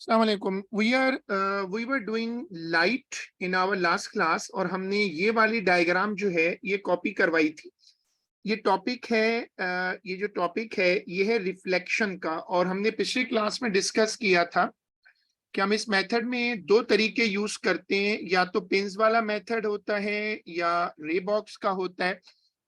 अस्सलामुअलैकुम। we were doing light in our last class और हमने ये वाली डायग्राम जो है ये कॉपी करवाई थी। ये टॉपिक है ये जो टॉपिक है ये है रिफ्लेक्शन का, और हमने पिछली क्लास में डिस्कस किया था कि हम इस मेथड में दो तरीके यूज करते हैं, या तो पिंस वाला मेथड होता है या रे बॉक्स का होता है।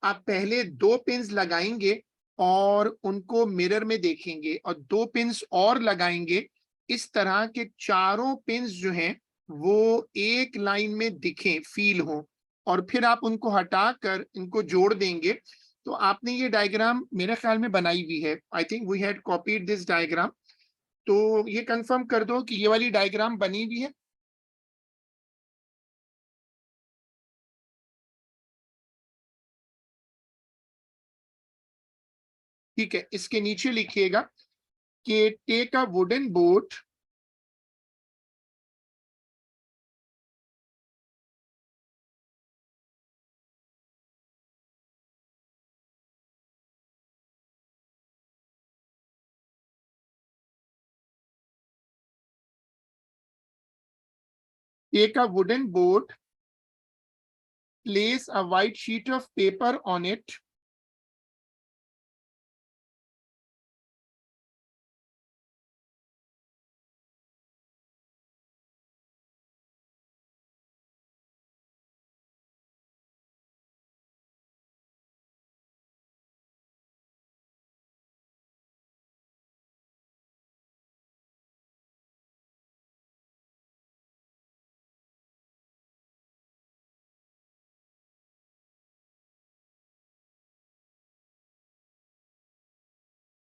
आप पहले दो पिंस लगाएंगे और उनको मिरर में देखेंगे और दो पिंस और लगाएंगे। इस तरह के चारों पिंस जो हैं वो एक लाइन में दिखें, फील हो, और फिर आप उनको हटाकर इनको जोड़ देंगे। तो आपने ये डायग्राम मेरे ख्याल में बनाई हुई है। I think we had copied this diagram. तो ये कंफर्म कर दो कि ये वाली डायग्राम बनी हुई है। ठीक है, इसके नीचे लिखिएगा कि take a wooden boat, take a wooden boat, place a white sheet of paper on it,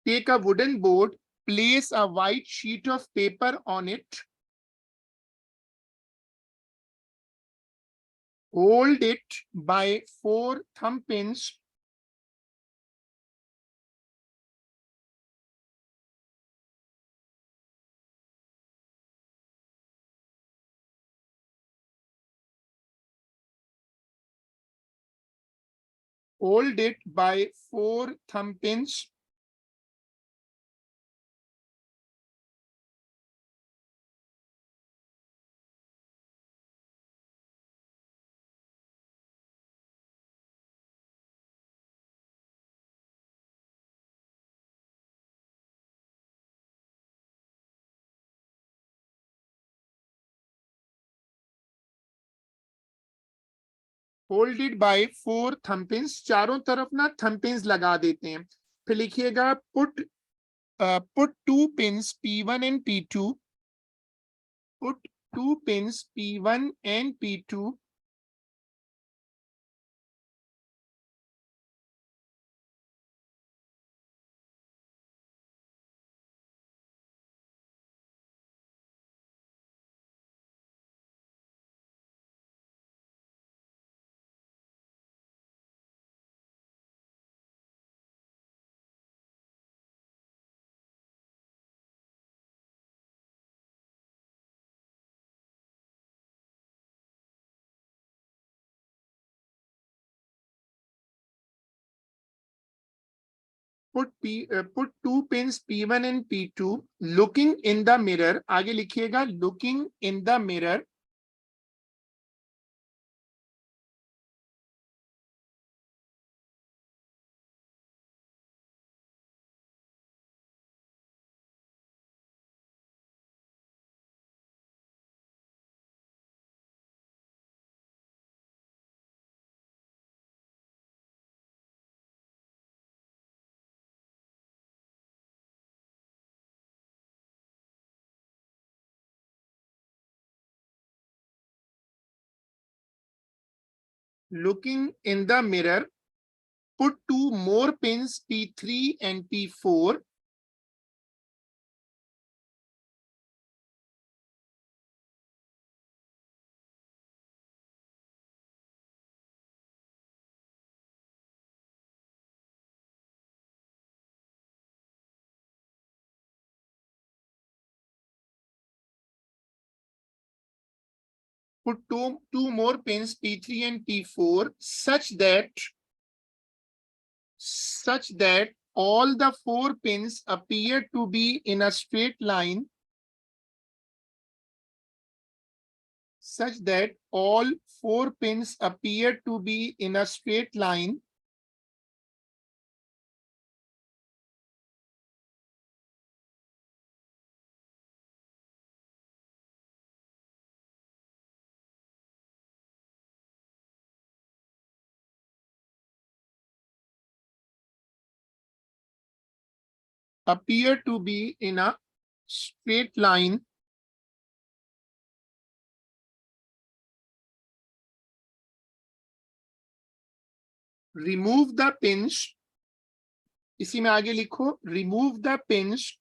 take a wooden board, place a white sheet of paper on it, hold it by four thumb pins, hold it by four thumb pins, hold it by four thumb pins। चारों तरफ ना thumb pins लगा देते हैं। फिर लिखिएगा put two pins P1 and P2, put two pins P1 and P2, put two pins P1 and P2, looking in the mirror। आगे लिखिएगा looking in the mirror, looking in the mirror, put two more pins P3 and P4, put two more pins P3 and P4 such that all the 4 pins appear to be in a straight line such that all 4 pins appear to be in a straight line appear to be in a straight line remove the pins, इसी में आगे लिखो remove the pins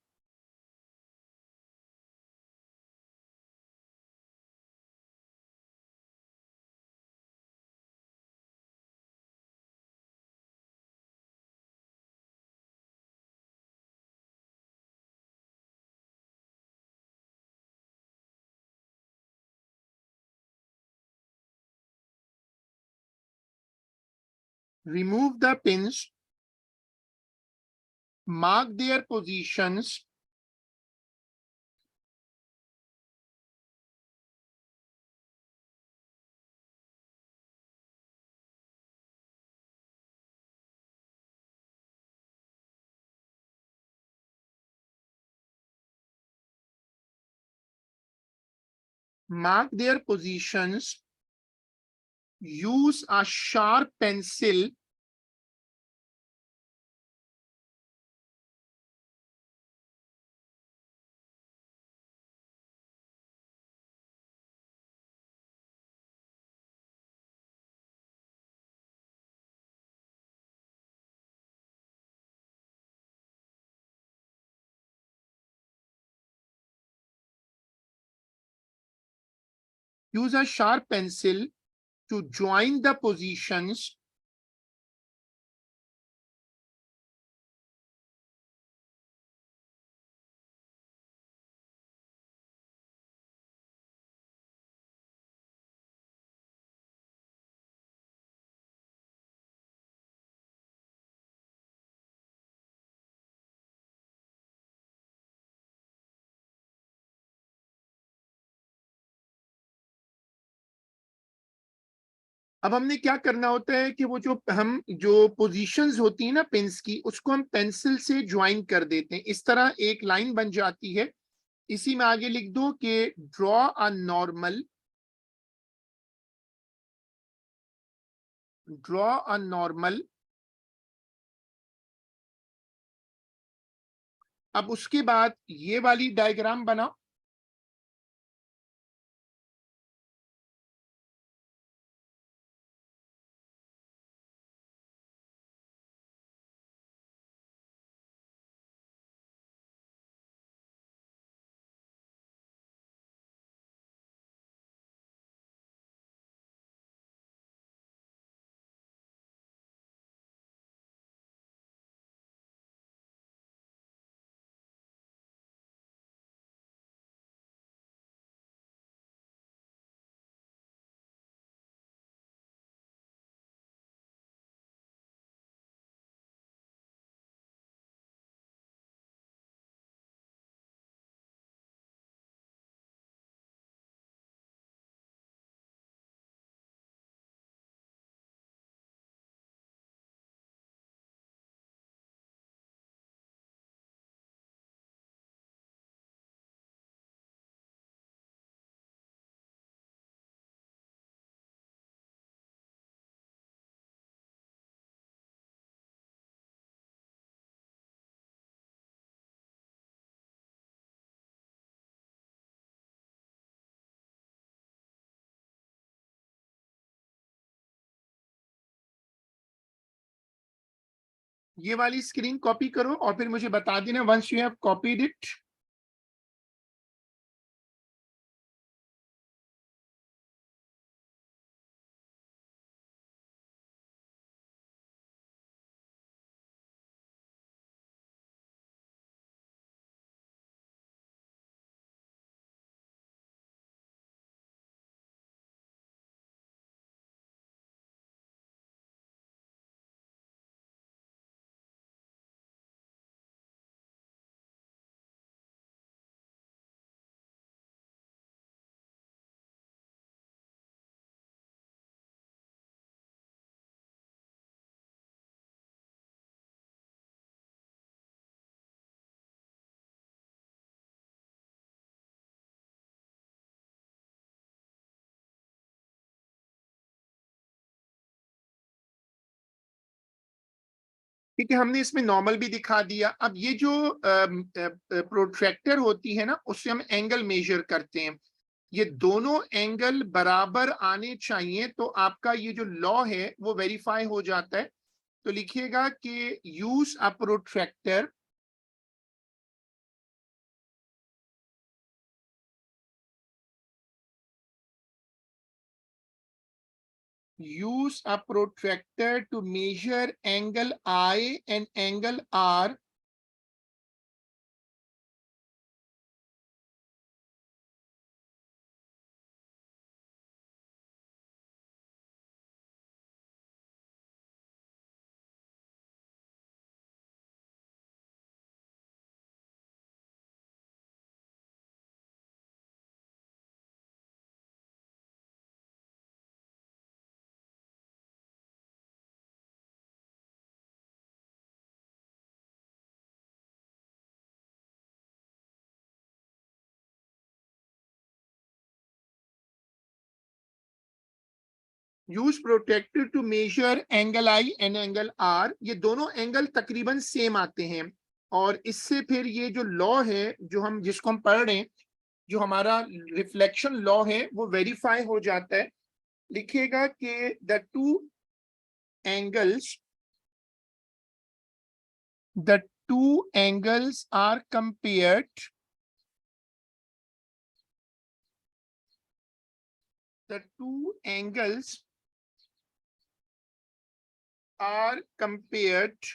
remove the pins, mark their positions use a sharp pencil to join the positions अब हमने क्या करना होता है कि वो जो पोजीशंस होती है ना पेन्स की, उसको हम पेंसिल से ज्वाइन कर देते हैं। इस तरह एक लाइन बन जाती है। इसी में आगे लिख दो कि ड्रॉ अ नॉर्मल। अब उसके बाद ये वाली डायग्राम बनाओ। ये वाली स्क्रीन कॉपी करो और फिर मुझे बता देना once you have copied it. ठीक है, हमने इसमें नॉर्मल भी दिखा दिया। अब ये जो प्रोट्रैक्टर होती है ना, उससे हम एंगल मेजर करते हैं। ये दोनों एंगल बराबर आने चाहिए तो आपका ये जो लॉ है वो वेरीफाई हो जाता है। तो लिखिएगा कि use a protractor, use a protractor to measure angle I and angle R use protractor to measure angle I and angle R. ये दोनों एंगल तकरीबन सेम आते हैं और इससे फिर ये जो लॉ है जो हम जिसको हम पढ़ रहे हैं, जो हमारा रिफ्लेक्शन लॉ है वो वेरीफाई हो जाता है। लिखिएगा कि angles the two angles are compared, the two angles are compared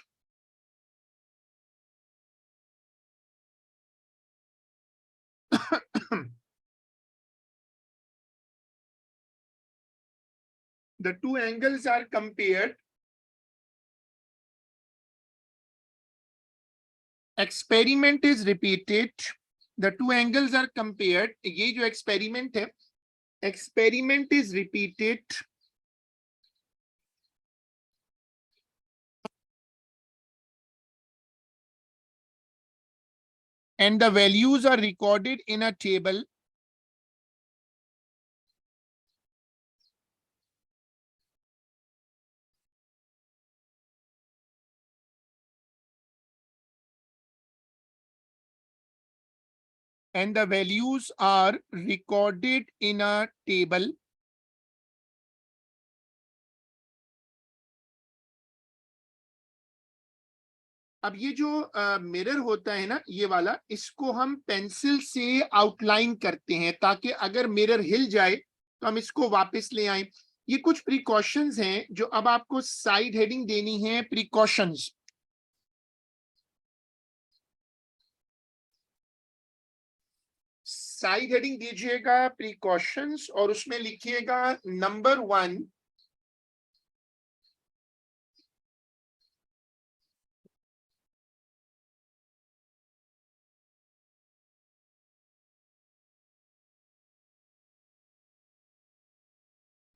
the two angles are compared, experiment is repeated, the two angles are compared। ये जो experiment है, experiment is repeated and the values are recorded in a table, and the values are recorded in a table। अब ये जो mirror होता है ना, ये वाला, इसको हम पेंसिल से आउटलाइन करते हैं ताकि अगर मिरर हिल जाए तो हम इसको वापस ले आए। ये कुछ प्रिकॉशंस हैं जो अब आपको साइड हेडिंग देनी है, प्रिकॉशंस। साइड हेडिंग दीजिएगा प्रिकॉशंस और उसमें लिखिएगा number 1,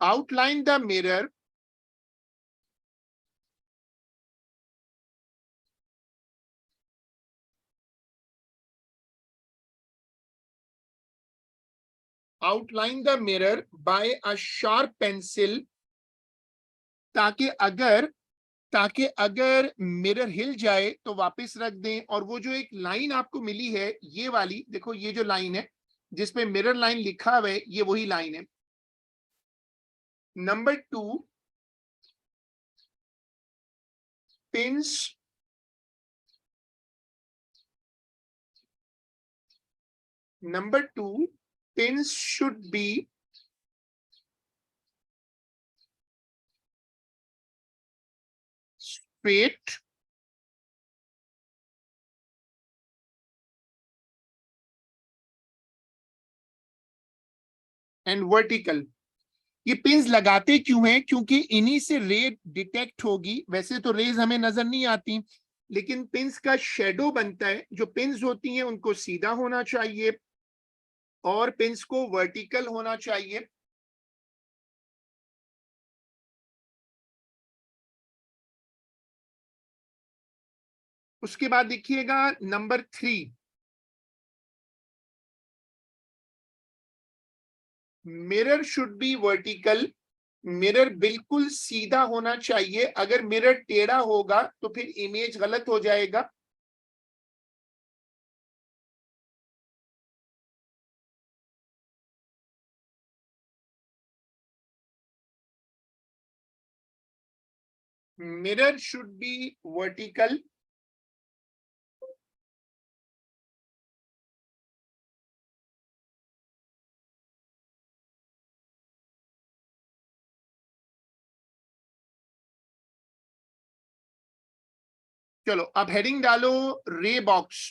outline the mirror by a sharp pencil, ताकि अगर मिरर हिल जाए तो वापस रख दें। और वो जो एक लाइन आपको मिली है ये वाली, देखो ये जो लाइन है जिसपे मिरर लाइन लिखा हुआ है, ये वही लाइन है। Number 2, pins should be straight and vertical। ये पिंस लगाते क्यों हैं? क्योंकि इन्हीं से रे डिटेक्ट होगी। वैसे तो रेज हमें नजर नहीं आती, लेकिन पिंस का शेडो बनता है। जो पिंस होती हैं उनको सीधा होना चाहिए और पिंस को वर्टिकल होना चाहिए। उसके बाद देखिएगा number 3, mirror should be vertical mirror बिल्कुल सीधा होना चाहिए, अगर मिरर टेढ़ा होगा तो फिर इमेज गलत हो जाएगा। Mirror should be vertical. चलो अब हेडिंग डालो, रे बॉक्स।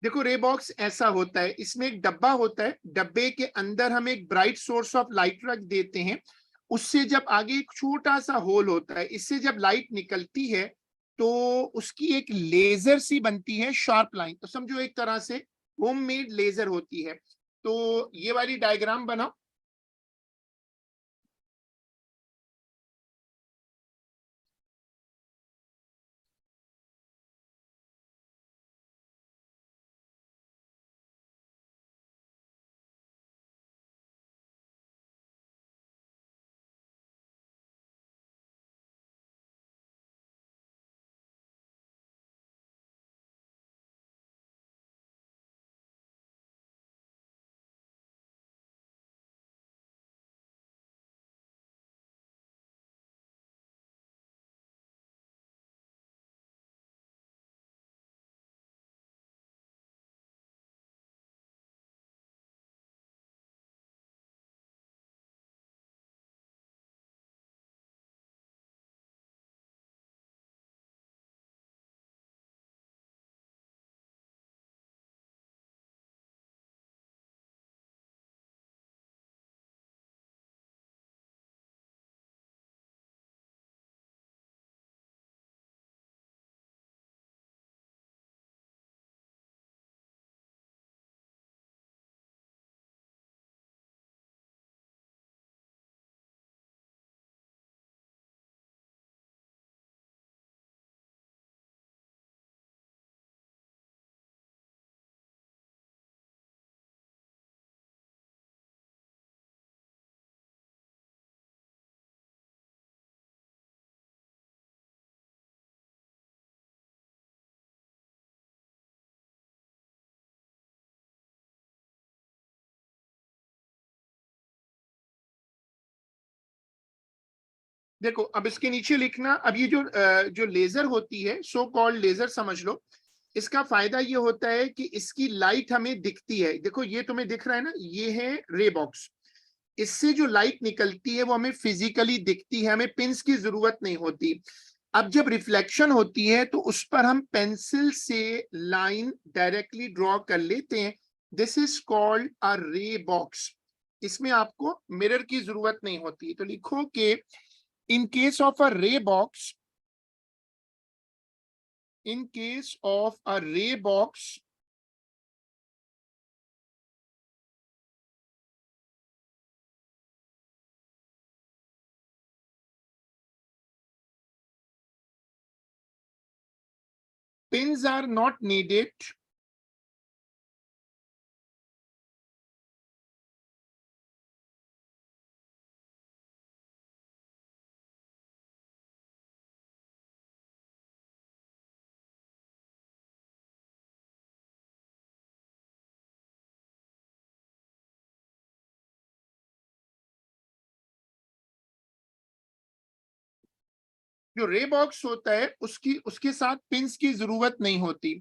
देखो रे बॉक्स ऐसा होता है, इसमें एक डब्बा होता है, डब्बे के अंदर हम एक ब्राइट सोर्स ऑफ लाइट रख देते हैं, उससे जब आगे एक छोटा सा होल होता है, इससे जब लाइट निकलती है तो उसकी एक लेजर सी बनती है, शार्प लाइन, तो समझो एक तरह से होममेड लेजर होती है। तो ये वाली डायग्राम बनाओ। देखो अब इसके नीचे लिखना, अब ये जो लेजर होती है, सो कॉल्ड लेजर समझ लो, इसका फायदा ये होता है कि इसकी लाइट हमें दिखती है। देखो ये तुम्हें दिख रहा है ना, ये है रे बॉक्स, इससे जो लाइट निकलती है वो हमें फिजिकली दिखती है, हमें पिंस की जरूरत नहीं होती। अब जब रिफ्लेक्शन होती है तो उस पर हम पेंसिल से लाइन डायरेक्टली ड्रॉ कर लेते हैं, दिस इज कॉल्ड अ रे बॉक्स। इसमें आपको मिरर की जरूरत नहीं होती। तो लिखो कि in case of a ray box, in case of a ray box, pins are not needed. जो रे बॉक्स होता है उसकी उसके साथ पिंस की जरूरत नहीं होती।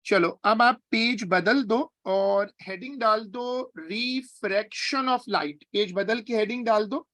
चलो अब आप पेज बदल दो और हेडिंग डाल दो, रिफ्रैक्शन ऑफ लाइट। पेज बदल के हेडिंग डाल दो।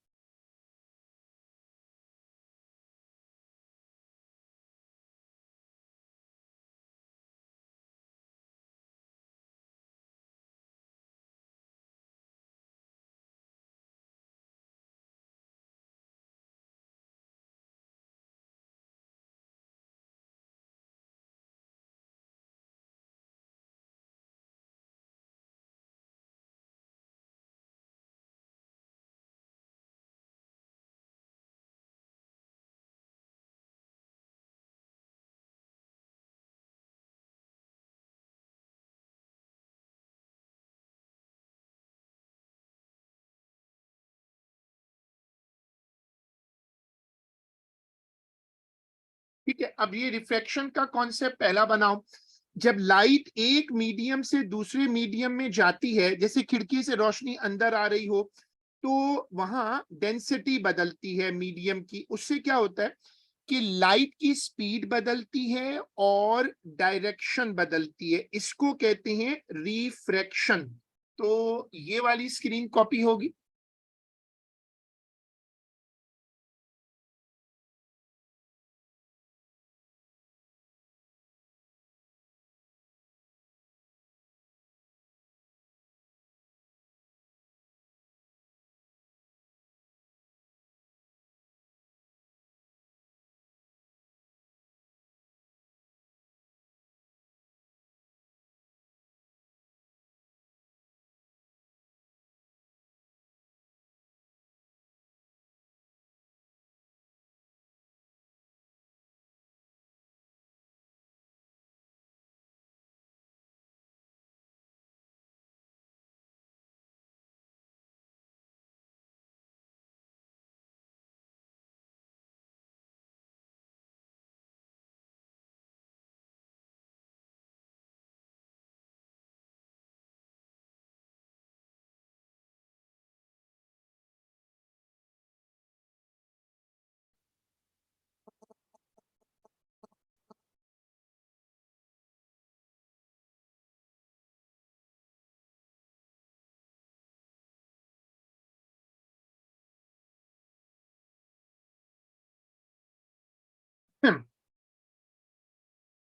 ठीक है, अब ये रिफ्रैक्शन का कॉन्सेप्ट पहला बनाओ। जब लाइट एक मीडियम से दूसरे मीडियम में जाती है, जैसे खिड़की से रोशनी अंदर आ रही हो, तो वहां डेंसिटी बदलती है मीडियम की। उससे क्या होता है कि लाइट की स्पीड बदलती है और डायरेक्शन बदलती है। इसको कहते हैं रिफ्रैक्शन। तो ये वाली स्क्रीन कॉपी होगी।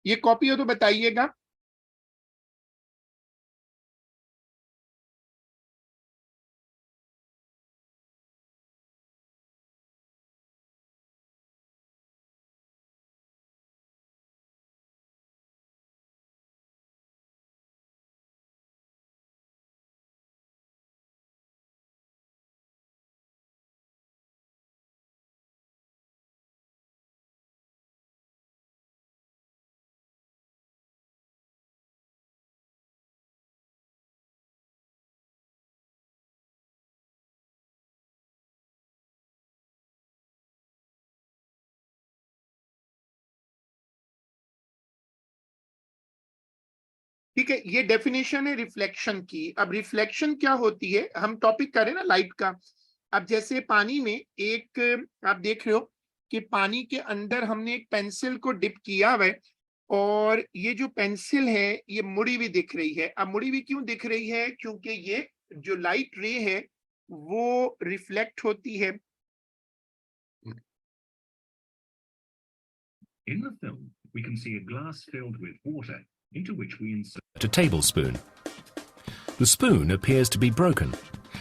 ये कॉपी हो तो बताइएगा। ठीक है, ये डेफिनेशन है रिफ्लेक्शन की। अब रिफ्लेक्शन क्या होती है, हम टॉपिक करें ना लाइट का। अब जैसे पानी में एक, आप देख रहे हो कि पानी के अंदर हमने एक पेंसिल को डिप किया हुआ है, और ये जो पेंसिल है ये मुड़ी भी दिख रही है। अब मुड़ी भी क्यों दिख रही है, क्योंकि ये जो लाइट रे है वो रिफ्लेक्ट होती है। In the film, we can see a glass filled with water into which we insert a tablespoon. The spoon appears to be broken,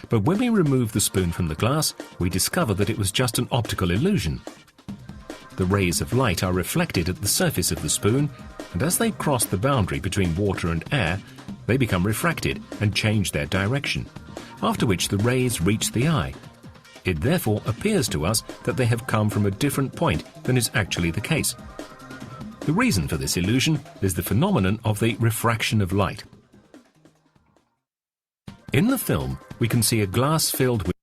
but when we remove the spoon from the glass, we discover that it was just an optical illusion. The rays of light are reflected at the surface of the spoon, and as they cross the boundary between water and air, they become refracted and change their direction, after which the rays reach the eye. It therefore appears to us that they have come from a different point than is actually the case. The reason for this illusion is the phenomenon of the refraction of light. In the film, we can see a glass filled with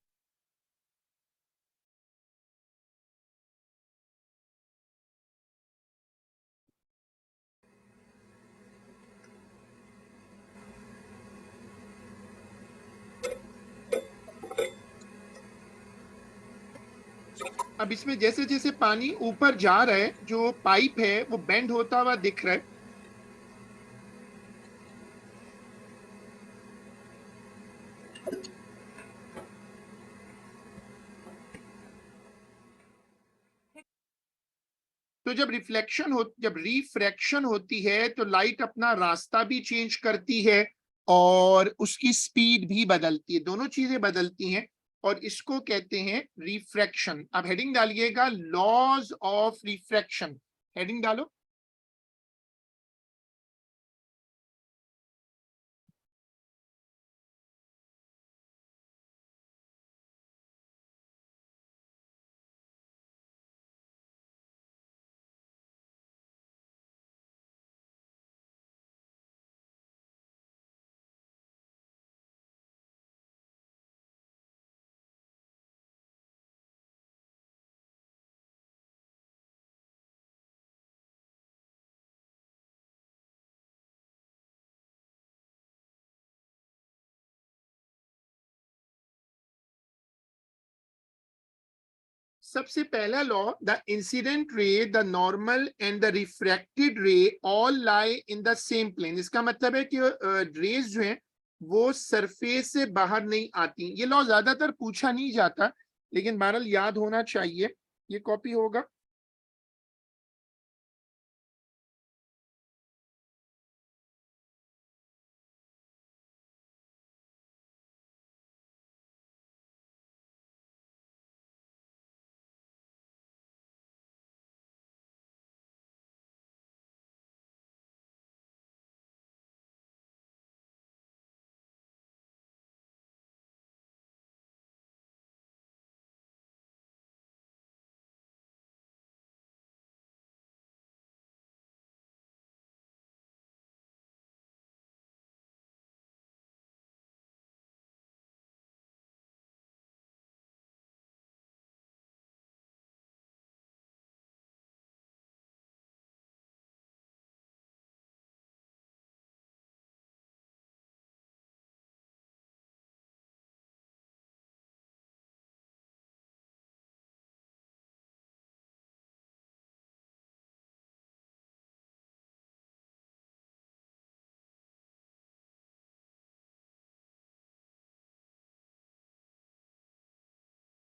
अब इसमें जैसे जैसे पानी ऊपर जा रहा है, जो पाइप है वो बेंड होता हुआ दिख रहा है। तो जब रिफ्रैक्शन होती है तो लाइट अपना रास्ता भी चेंज करती है और उसकी स्पीड भी बदलती है, दोनों चीजें बदलती हैं, और इसको कहते हैं रिफ्रैक्शन। अब हेडिंग डालिएगा, लॉज ऑफ रिफ्रैक्शन। हेडिंग डालो। सबसे पहला law, the incident ray, the normal and the refracted ray all lie in the same plane. इसका मतलब है कि रेज जो है वो सरफेस से बाहर नहीं आती। ये लॉ ज्यादातर पूछा नहीं जाता, लेकिन बहरहाल याद होना चाहिए। ये कॉपी होगा।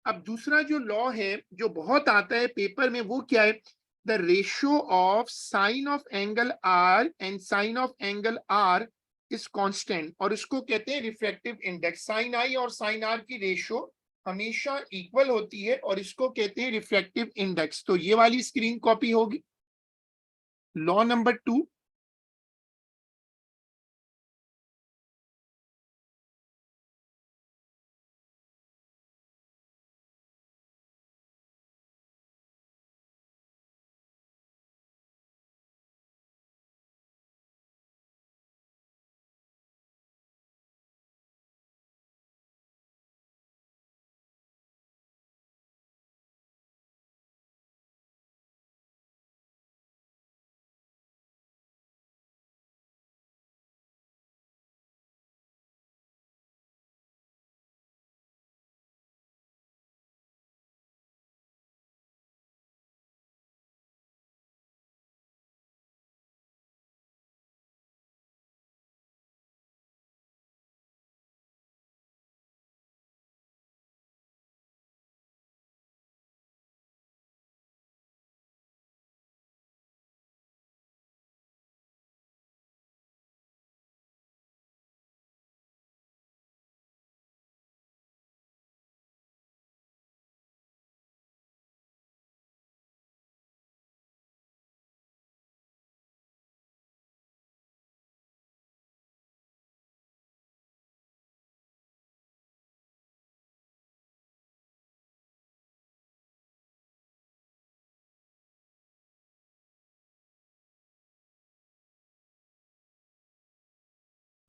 अब दूसरा जो लॉ है जो बहुत आता है पेपर में, वो क्या है? The ratio of sine of angle R and sine of angle R is constant, और इसको कहते हैं रिफ्रैक्टिव इंडेक्स। साइन आई और साइन आर की रेशियो हमेशा इक्वल होती है, और इसको कहते हैं रिफ्रैक्टिव इंडेक्स। तो ये वाली स्क्रीन कॉपी होगी, लॉ नंबर 2।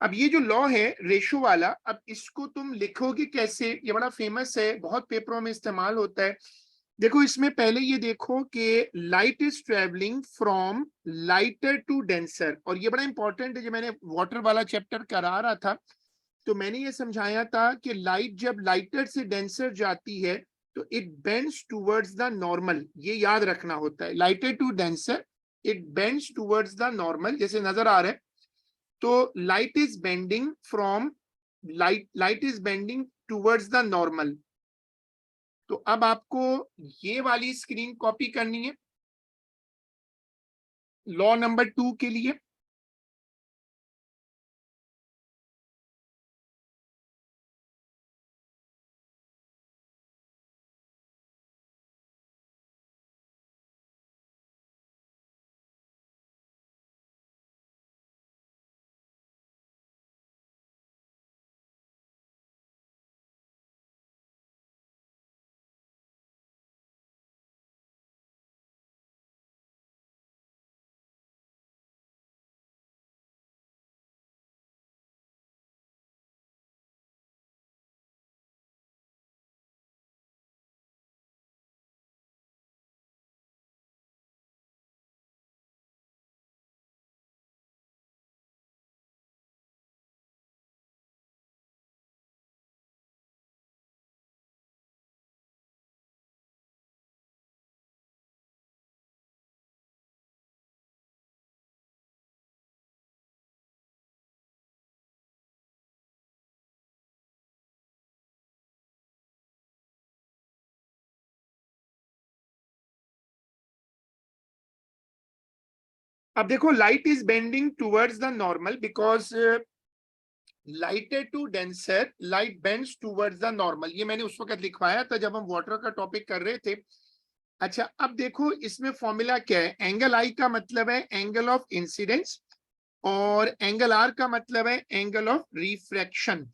अब ये जो लॉ है रेशो वाला, अब इसको तुम लिखोगे कैसे? ये बड़ा फेमस है, बहुत पेपरों में इस्तेमाल होता है। देखो, इसमें पहले ये देखो कि light is travelling from lighter to denser, और ये बड़ा इंपॉर्टेंट है। जो मैंने वाटर वाला चैप्टर करा रहा था, तो मैंने ये समझाया था कि लाइट जब लाइटर से डेंसर जाती है तो it bends towards the normal. ये याद रखना होता है, lighter to denser, it bends towards the normal, जैसे नजर आ रहा है। तो light is bending from light is bending towards the normal. तो अब आपको ये वाली स्क्रीन कॉपी करनी है लॉ नंबर 2 के लिए। अब देखो, light is bending towards the normal because lighter to denser light bends towards the normal. ये मैंने उस वक्त लिखवाया था जब हम वाटर का टॉपिक कर रहे थे। अच्छा, अब देखो इसमें फॉर्मूला क्या है। एंगल आई का मतलब है एंगल ऑफ इंसिडेंस, और एंगल आर का मतलब है एंगल ऑफ रिफ्रैक्शन।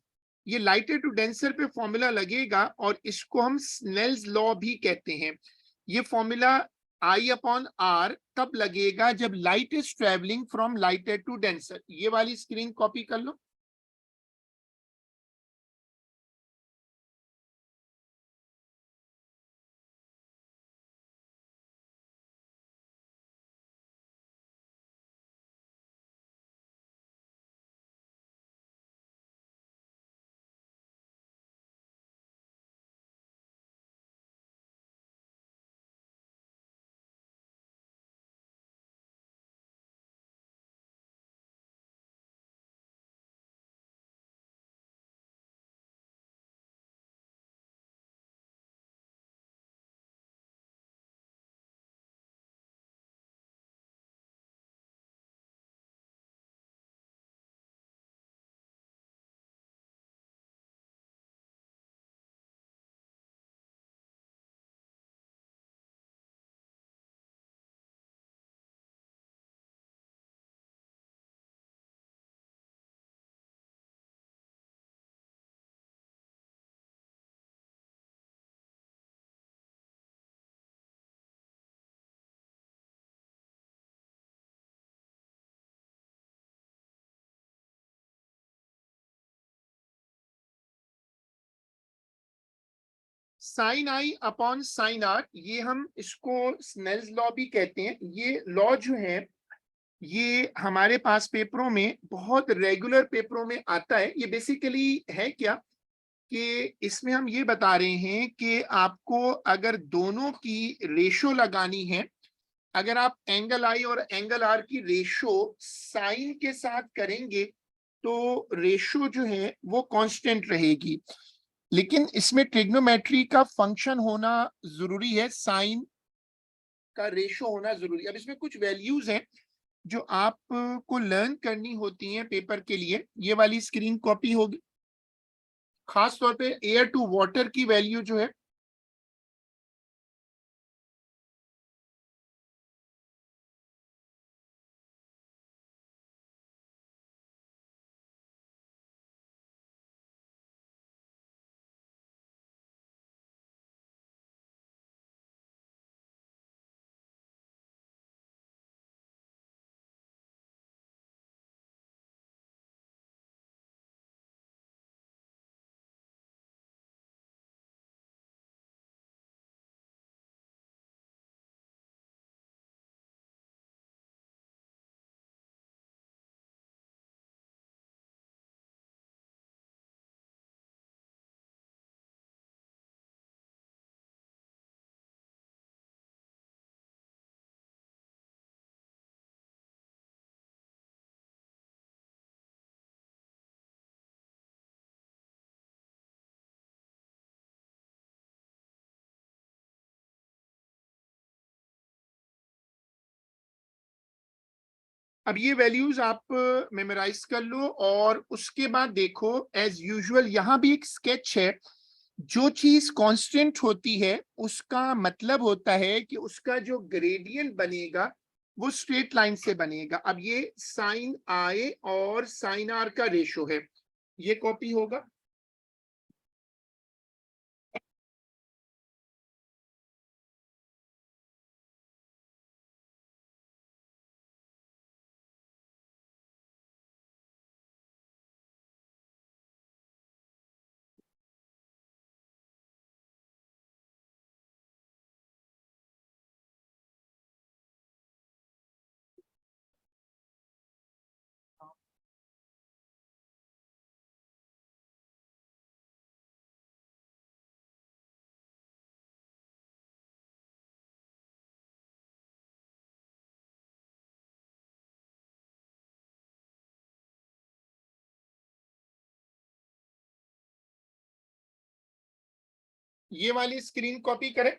ये लाइटर टू डेंसर पे फॉर्मूला लगेगा और इसको हम स्नेल्स लॉ भी कहते हैं। ये फॉर्मूला आई अपॉन आर तब लगेगा जब light is travelling from lighter to denser. ये वाली स्क्रीन कॉपी कर लो। Sine I upon sine R, ये हम इसको स्नेल्स लॉ भी कहते हैं। ये लॉ जो है ये हमारे पास पेपरों में, बहुत रेगुलर पेपरों में आता है। ये बेसिकली है क्या कि इसमें हम ये बता रहे हैं कि आपको अगर दोनों की रेशो लगानी है, अगर आप एंगल आई और एंगल आर की रेशो साइन के साथ करेंगे तो रेशो जो है वो कांस्टेंट रहेगी। लेकिन इसमें ट्रिग्नोमेट्री का फंक्शन होना जरूरी है, साइन का रेशो होना जरूरी है। अब इसमें कुछ वैल्यूज हैं जो आपको लर्न करनी होती हैं पेपर के लिए। ये वाली स्क्रीन कॉपी होगी। खास तौर पे एयर टू वाटर की वैल्यू जो है, अब ये वैल्यूज आप मेमोराइज कर लो और उसके बाद देखो एज यूजुअल यहाँ भी एक स्केच है। जो चीज कांस्टेंट होती है उसका मतलब होता है कि उसका जो ग्रेडियंट बनेगा वो स्ट्रेट लाइन से बनेगा। अब ये साइन आई और साइन आर का रेशो है, ये कॉपी होगा। ये वाली स्क्रीन कॉपी करें।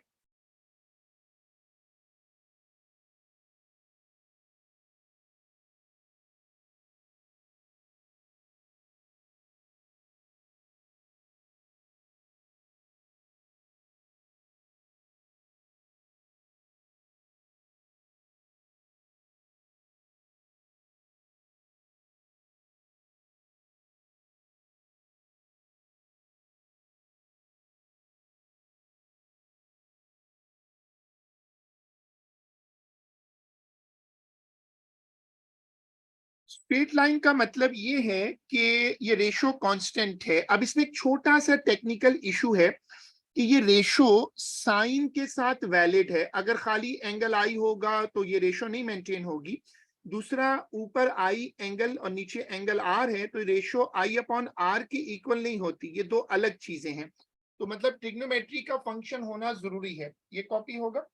स्ट्रेट लाइन का मतलब ये है कि ये रेशो कांस्टेंट है। अब इसमें एक छोटा सा टेक्निकल इशू है कि ये रेशो साइन के साथ वैलिड है। अगर खाली एंगल आई होगा तो ये रेशो नहीं मेंटेन होगी। दूसरा, ऊपर आई एंगल और नीचे एंगल आर है तो रेशो आई अपॉन आर की इक्वल नहीं होती। ये दो अलग चीजें हैं। तो मतलब ट्रिग्नोमेट्री का फंक्शन होना जरूरी है। ये कॉपी होगा।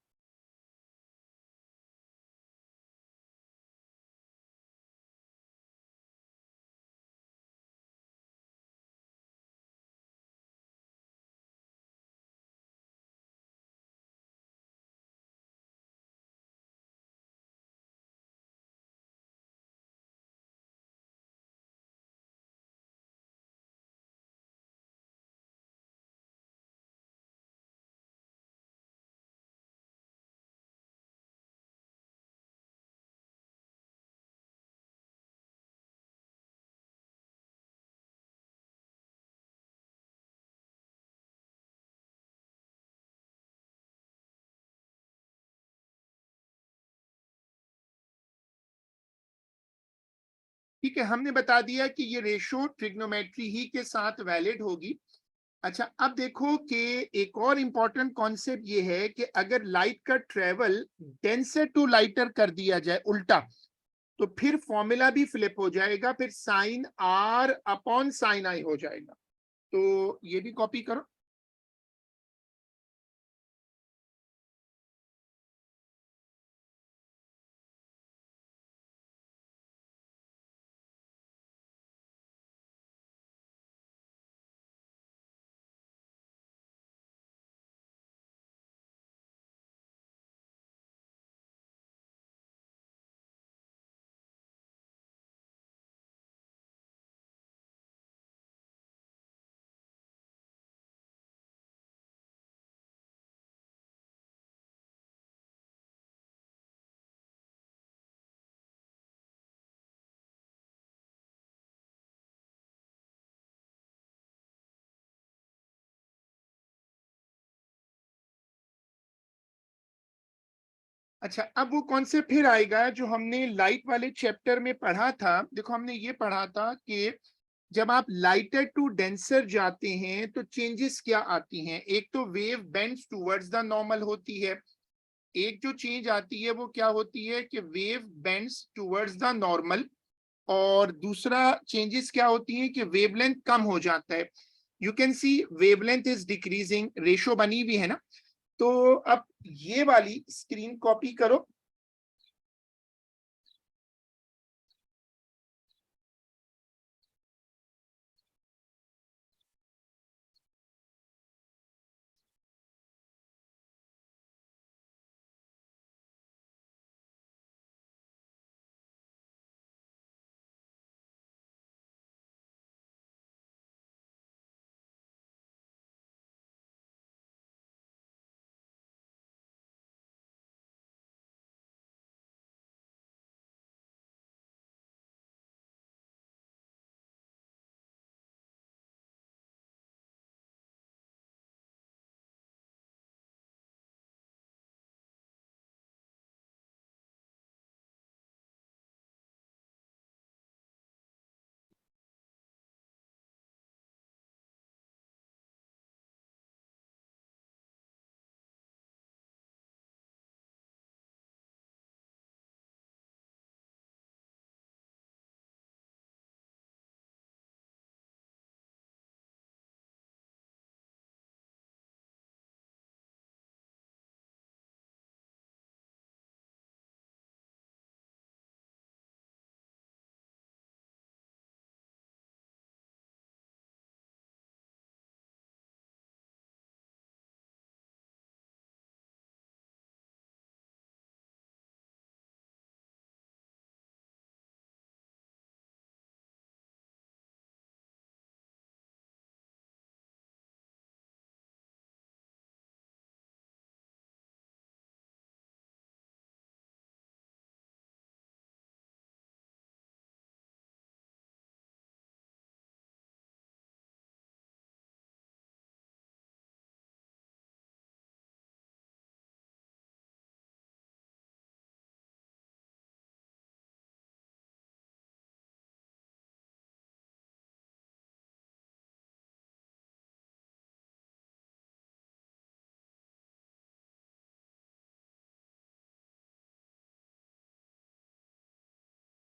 ठीक है, हमने बता दिया कि ये रेशो ट्रिग्नोमेट्री ही के साथ वैलिड होगी। अच्छा, अब देखो कि एक और इंपॉर्टेंट कॉन्सेप्ट ये है कि अगर लाइट का ट्रेवल डेंसर टू लाइटर कर दिया जाए उल्टा, तो फिर फॉर्मूला भी फ्लिप हो जाएगा। फिर साइन आर अपॉन साइन आई हो जाएगा। तो ये भी कॉपी करो। अच्छा, अब वो कॉन्सेप्ट फिर आएगा जो हमने लाइट वाले चैप्टर में पढ़ा था। देखो, हमने ये पढ़ा था कि जब आप लाइटर टू डेंसर जाते हैं तो चेंजेस क्या आती हैं। एक तो wave bends towards the normal होती है। एक जो चेंज आती है वो क्या होती है कि wave bends towards the normal. और दूसरा चेंजेस क्या होती है कि वेवलेंथ कम हो जाता है। You can see wavelength is decreasing. Ratio बनी भी है ना। तो अब ये वाली स्क्रीन कॉपी करो।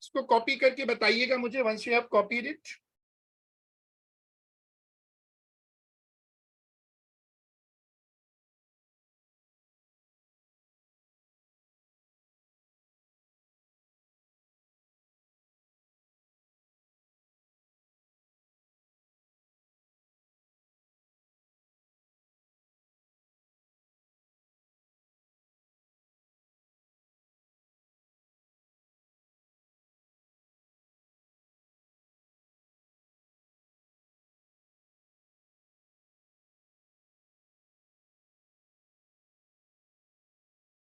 इसको कॉपी करके बताइएगा मुझे once you have copied it.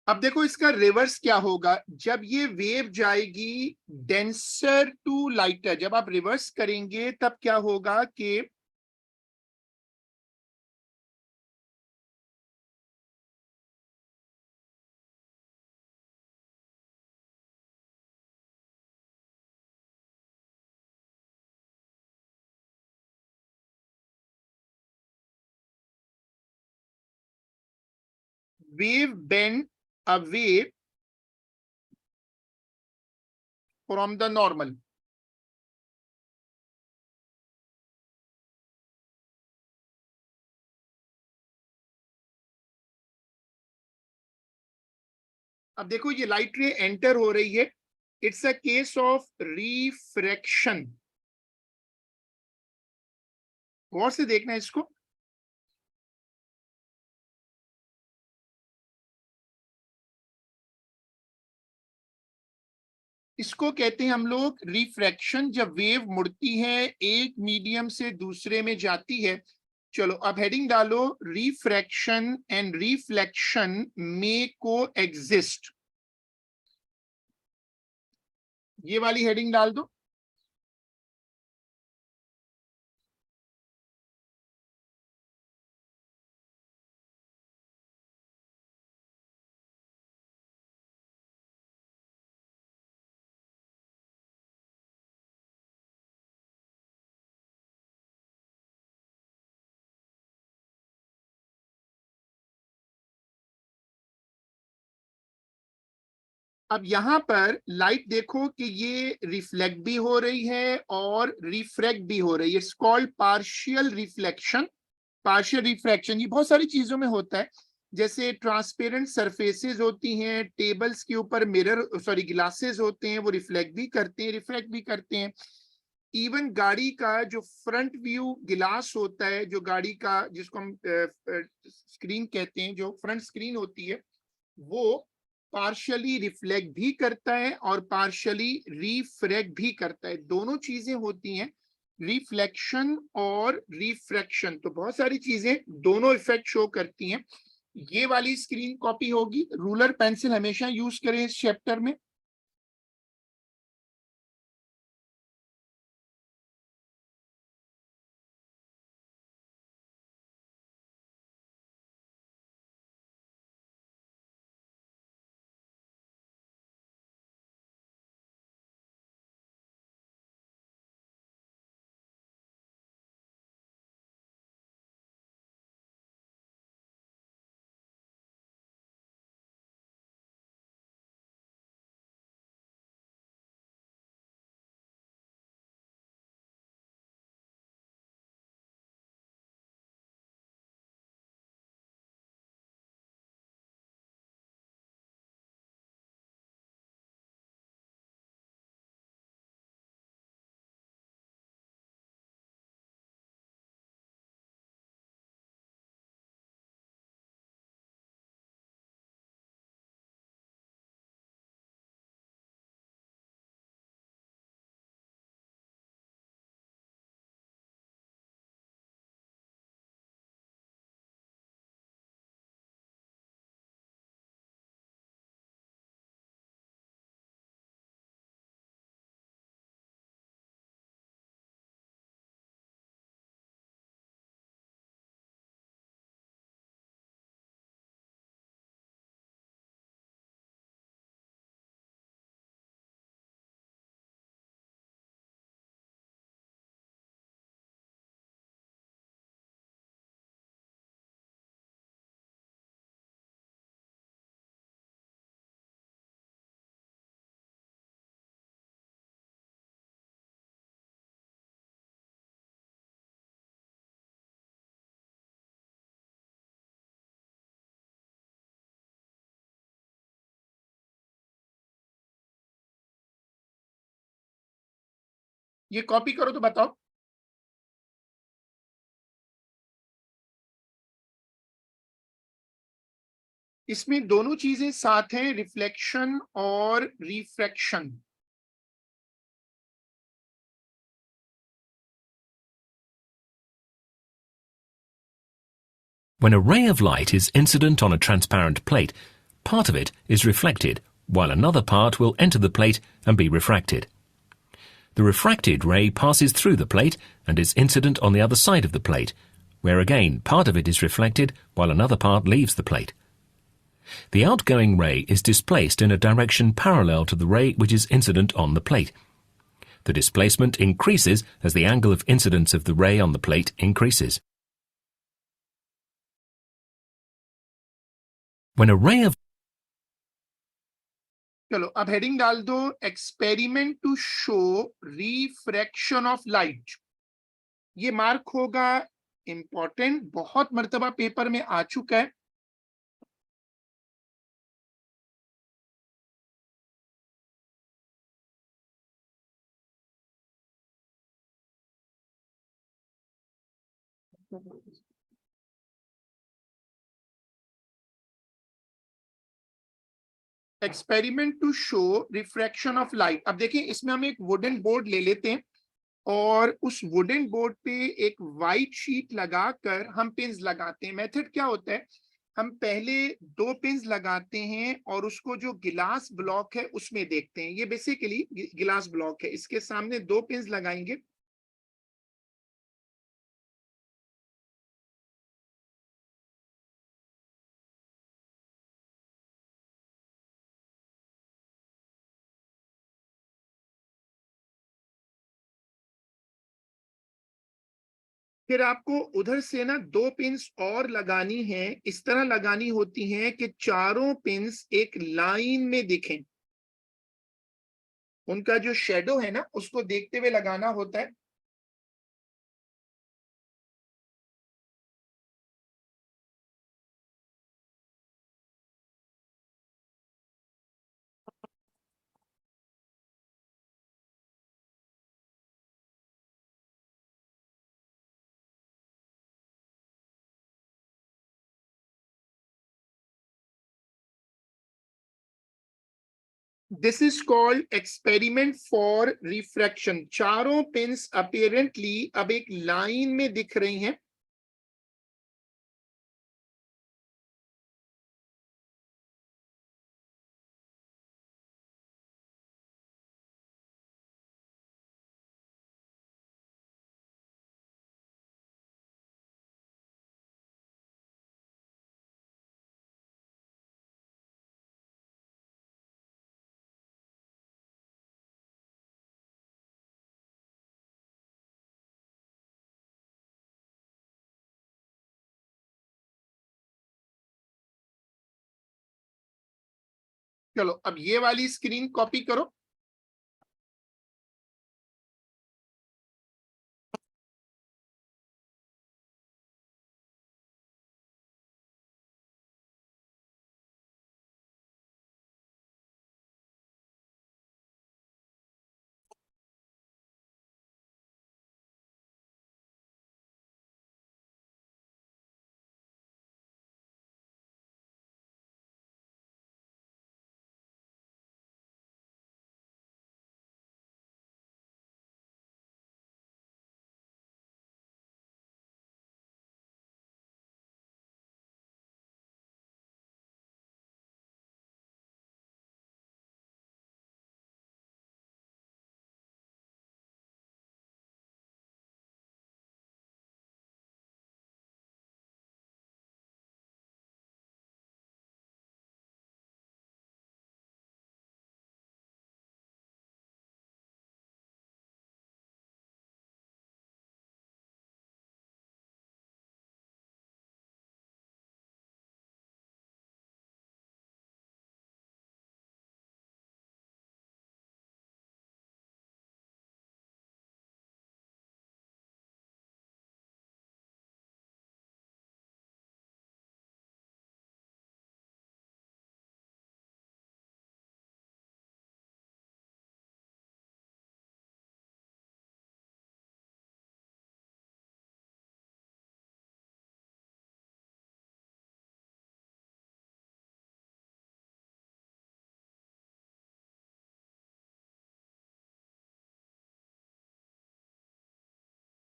अब देखो इसका रिवर्स क्या होगा, जब ये वेव जाएगी डेंसर टू लाइटर, जब आप रिवर्स करेंगे तब क्या होगा कि wave bend away from the normal. अब देखो ये लाइट रे एंटर हो रही है, it's a case of refraction. गौर से देखना है इसको। इसको कहते हैं हम लोग रिफ्रैक्शन, जब वेव मुड़ती है एक मीडियम से दूसरे में जाती है। चलो अब हेडिंग डालो, रिफ्रैक्शन एंड रिफ्लेक्शन में को एग्जिस्ट, ये वाली हेडिंग डाल दो। अब यहां पर लाइट देखो कि ये रिफ्लेक्ट भी हो रही है और रिफ्रैक्ट भी हो रही है, it's called partial reflection, partial refraction. ये बहुत सारी चीजों में होता है, जैसे ट्रांसपेरेंट सरफेसेस होती हैं, टेबल्स के ऊपर मिरर सॉरी ग्लासेस होते हैं, वो रिफ्लेक्ट भी करते हैं रिफ्रैक्ट भी करते हैं। इवन गाड़ी का जो फ्रंट व्यू गिलास होता है, जो गाड़ी का जिसको हम स्क्रीन कहते हैं, जो फ्रंट स्क्रीन होती है, वो पार्शियली रिफ्लेक्ट भी करता है और पार्शियली रिफ्रैक्ट भी करता है, दोनों चीजें होती हैं, रिफ्लेक्शन और रिफ्रैक्शन। तो बहुत सारी चीजें दोनों इफेक्ट शो करती हैं। ये वाली स्क्रीन कॉपी होगी, रूलर पेंसिल हमेशा यूज करें इस चैप्टर में। ये कॉपी करो तो बताओ। इसमें दोनों चीजें साथ हैं, रिफ्लेक्शन और refraction. When a ray of light is incident on a transparent plate, part of it is reflected, while another part will enter the plate and be refracted. The refracted ray passes through the plate and is incident on the other side of the plate, where again part of it is reflected while another part leaves the plate. The outgoing ray is displaced in a direction parallel to the ray which is incident on the plate. The displacement increases as the angle of incidence of the ray on the plate increases. When a ray of चलो अब heading डाल दो, experiment to show refraction of light. ये mark होगा important, बहुत मर्तबा paper में आ चुका है। Experiment to show refraction of light. अब देखिए इसमें हम एक वुडन बोर्ड ले लेते हैं और उस वुडन बोर्ड पे एक वाइट शीट लगाकर हम पिंस लगाते हैं। मेथड क्या होता है, हम पहले दो पिंस लगाते हैं और उसको जो गिलास ब्लॉक है उसमें देखते हैं। ये बेसिकली गिलास ब्लॉक है, इसके सामने दो पिंस लगाएंगे। फिर आपको उधर से ना दो पिंस और लगानी है, इस तरह लगानी होती हैं कि चारों पिंस एक लाइन में दिखें। उनका जो शेडो है ना उसको देखते हुए लगाना होता है। This is called experiment for refraction. चारों पिंस अपेरेंटली अब एक लाइन में दिख रही हैं। चलो अब ये वाली स्क्रीन कॉपी करो।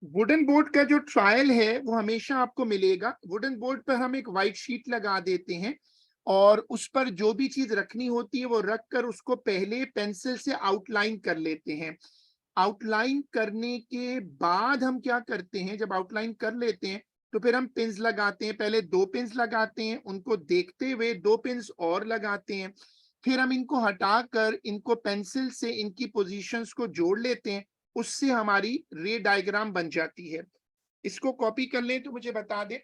वुडन बोर्ड का जो ट्रायल है वो हमेशा आपको मिलेगा। वुडन बोर्ड पर हम एक व्हाइट शीट लगा देते हैं और उस पर जो भी चीज रखनी होती है वो रख कर उसको पहले पेंसिल से आउटलाइन कर लेते हैं। आउटलाइन करने के बाद हम क्या करते हैं, जब आउटलाइन कर लेते हैं तो फिर हम पिन्स लगाते हैं। पहले 2 पिन्स लगाते हैं, उनको देखते हुए 2 पिन्स और लगाते हैं। फिर हम इनको हटाकर इनको पेंसिल से इनकी पोजीशंस को जोड़ लेते हैं। उससे हमारी रे डायग्राम बन जाती है। इसको कॉपी कर लें तो मुझे बता दें।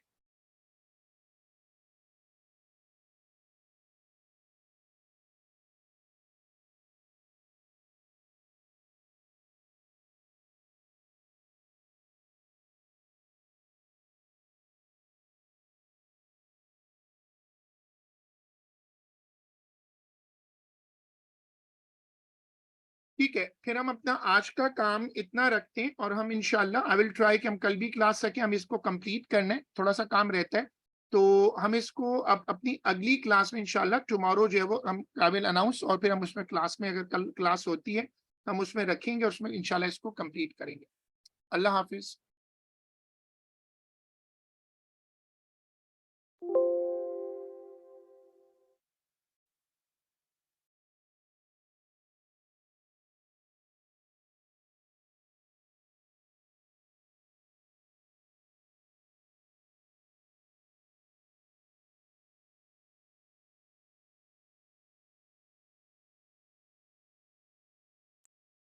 ठीक है, फिर हम अपना आज का काम इतना रखते हैं और हम इंशाल्लाह आई विल ट्राई कि हम कल भी क्लास सके, हम इसको कंप्लीट करना है, थोड़ा सा काम रहता है। तो हम इसको अब अपनी अगली क्लास में इंशाल्लाह टुमारो जो है वो हम आई विल अनाउंस, और फिर हम उसमें क्लास में, अगर कल क्लास होती है हम उसमें रखेंगे, उसमें इंशाल्लाह इसको कंप्लीट करेंगे। अल्लाह हाफिज।